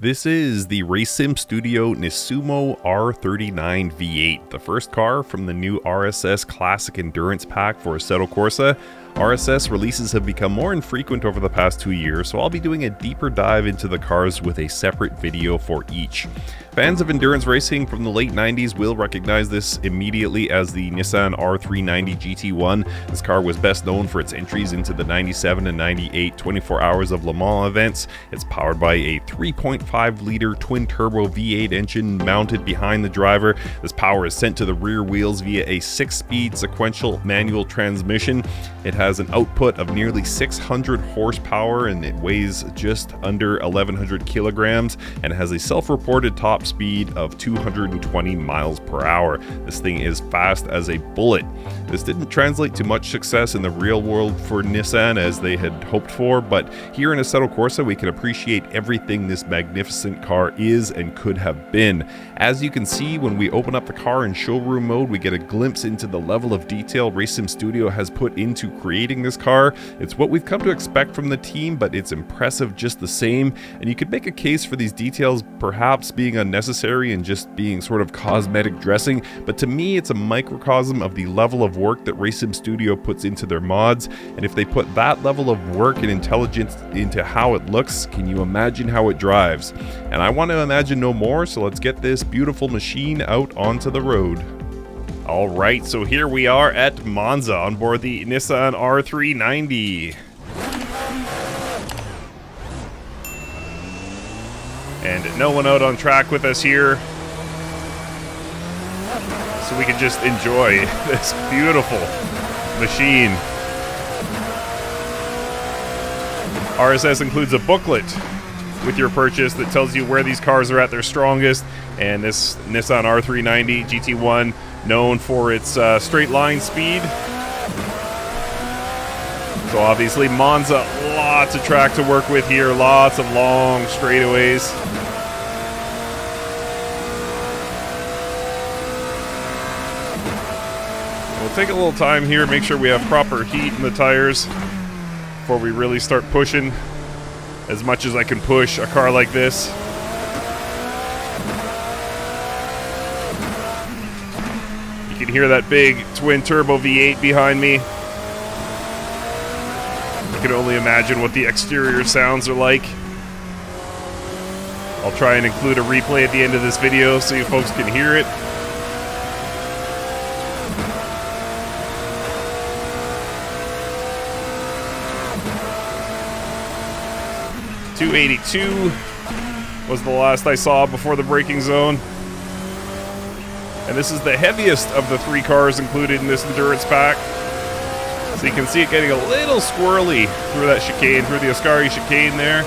This is the Race Sim Studio Nisumo R39 V8, the first car from the new RSS Classic Endurance Pack for Assetto Corsa. RSS releases have become more infrequent over the past 2 years, so I'll be doing a deeper dive into the cars with a separate video for each. Fans of endurance racing from the late 90s will recognize this immediately as the Nissan R390 GT1. This car was best known for its entries into the 97 and 98 24 Hours of Le Mans events. It's powered by a 3.5-liter twin-turbo V8 engine mounted behind the driver. This power is sent to the rear wheels via a 6-speed sequential manual transmission. It has an output of nearly 600 horsepower and it weighs just under 1,100 kilograms and has a self-reported top speed of 220 miles per hour. This thing is fast as a bullet. This didn't translate to much success in the real world for Nissan as they had hoped for, but here in Assetto Corsa we can appreciate everything this magnificent car is and could have been. As you can see, when we open up the car in showroom mode, we get a glimpse into the level of detail Race Sim Studio has put into creating this car. It's what we've come to expect from the team, but it's impressive just the same, and you could make a case for these details perhaps being unnecessary and just being sort of cosmetic dressing, but to me it's a microcosm of the level of work that Race Sim Studio puts into their mods, and if they put that level of work and intelligence into how it looks, can you imagine how it drives? And I want to imagine no more, so let's get this beautiful machine out onto the road. Alright, so here we are at Monza on board the Nissan R390. And no one out on track with us here, so we can just enjoy this beautiful machine. RSS includes a booklet with your purchase that tells you where these cars are at their strongest, and this Nissan R390 GT1, known for its straight line speed. So obviously Monza, lots of track to work with here, lots of long straightaways. We'll take a little time here, make sure we have proper heat in the tires before we really start pushing as much as I can push a car like this. You can hear that big twin turbo V8 behind me. I can only imagine what the exterior sounds are like. I'll try and include a replay at the end of this video so you folks can hear it. .282 was the last I saw before the braking zone. And this is the heaviest of the 3 cars included in this endurance pack. So you can see it getting a little squirrely through that chicane, through the Ascari chicane there.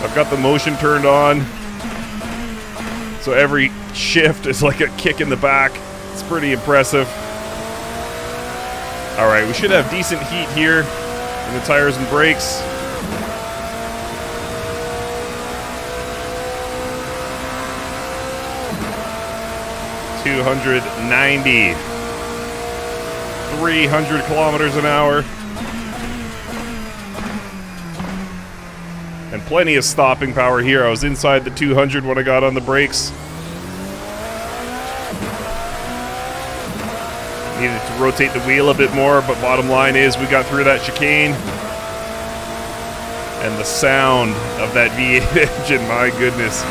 I've got the motion turned on, so every shift is like a kick in the back. It's pretty impressive. Alright, we should have decent heat here in the tires and brakes. .290, 300 kilometers an hour. And plenty of stopping power here. I was inside the 200 when I got on the brakes. Needed to rotate the wheel a bit more, but bottom line is we got through that chicane. And the sound of that V8 engine, my goodness.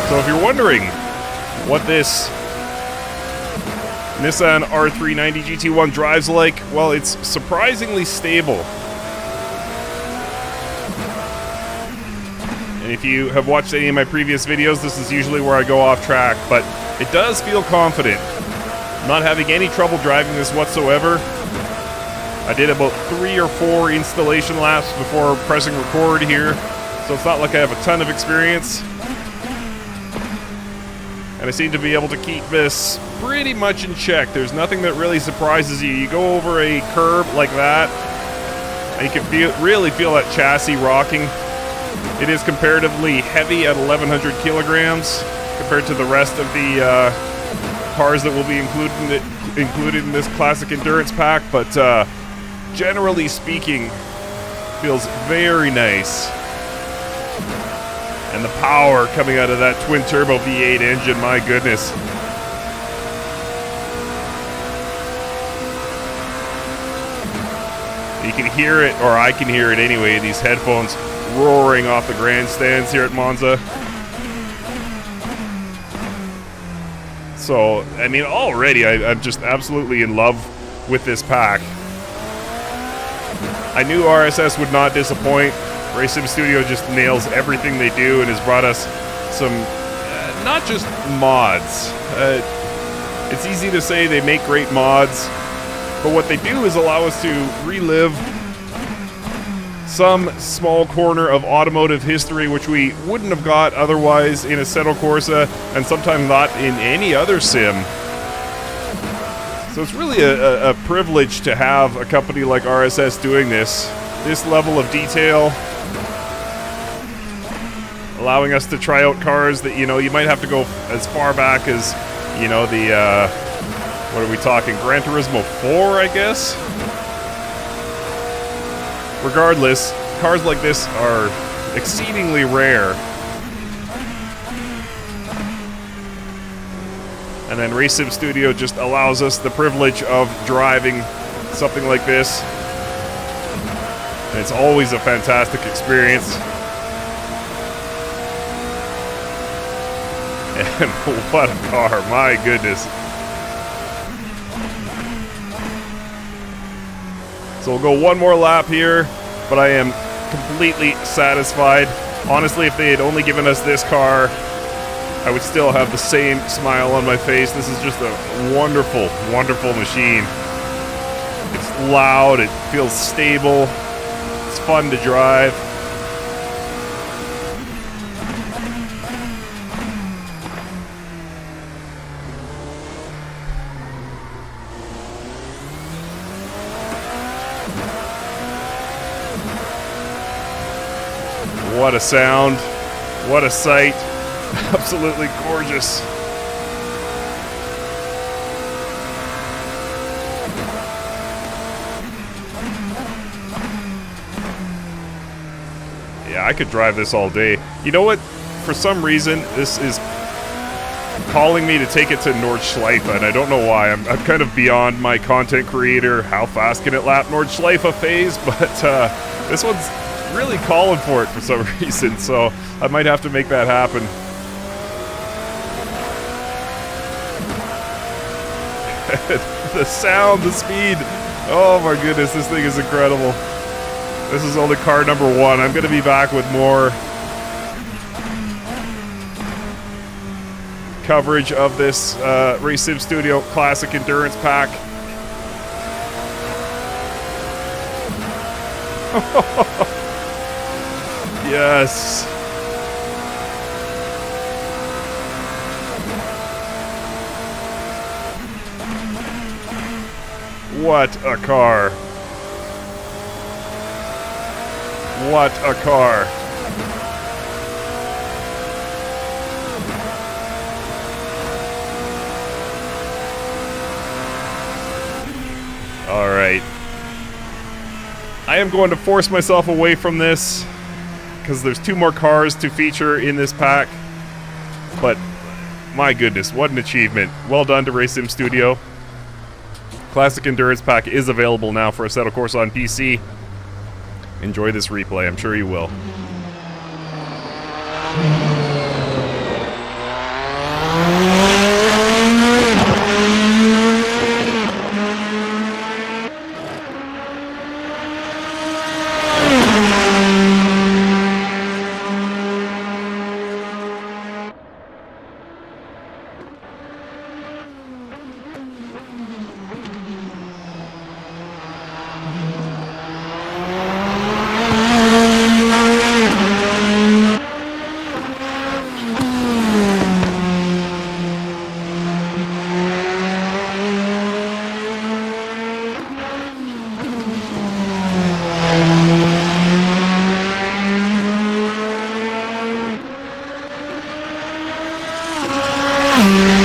So if you're wondering what this Nissan R390 GT1 drives like, well, it's surprisingly stable. And if you have watched any of my previous videos, this is usually where I go off track, but it does feel confident. I'm not having any trouble driving this whatsoever. I did about 3 or 4 installation laps before pressing record here, so it's not like I have a ton of experience. And I seem to be able to keep this pretty much in check. There's nothing that really surprises you. You go over a curb like that, and you can really feel that chassis rocking. It is comparatively heavy at 1,100 kilograms. compared to the rest of the cars that will be included in this classic endurance pack, but generally speaking, feels very nice. And the power coming out of that twin-turbo V8 engine, my goodness. You can hear it, or I can hear it anyway, these headphones roaring off the grandstands here at Monza. So, I mean, already I'm just absolutely in love with this pack. I knew RSS would not disappoint. Race Sim Studio just nails everything they do and has brought us some, not just mods. It's easy to say they make great mods, but what they do is allow us to relive some small corner of automotive history which we wouldn't have got otherwise in Assetto Corsa, and sometimes not in any other sim. So it's really a privilege to have a company like RSS doing this level of detail, allowing us to try out cars that, you know, you might have to go as far back as, you know, the, what are we talking, Gran Turismo 4, I guess? Regardless, cars like this are exceedingly rare. And then Race Sim Studio just allows us the privilege of driving something like this. And it's always a fantastic experience. And what a car, my goodness. So we'll go one more lap here, but I am completely satisfied. Honestly, if they had only given us this car, I would still have the same smile on my face. This is just a wonderful, wonderful machine. It's loud, it feels stable, it's fun to drive. What a sound, what a sight, absolutely gorgeous. Yeah, I could drive this all day. You know what? For some reason, this is calling me to take it to Nordschleife, and I don't know why. I'm kind of beyond my content creator, how fast can it lap Nordschleife phase, but this one's really calling for it for some reason, so I might have to make that happen. The sound, the speed. Oh my goodness, this thing is incredible. This is only car number 1. I'm going to be back with more coverage of this Race Sim Studio Classic Endurance Pack. Yes. What a car. What a car. All right. I am going to force myself away from this because there's 2 more cars to feature in this pack. But my goodness, what an achievement. Well done to Race Sim Studio. Classic Endurance Pack is available now for Assetto Corsa on PC. Enjoy this replay, I'm sure you will. Bye.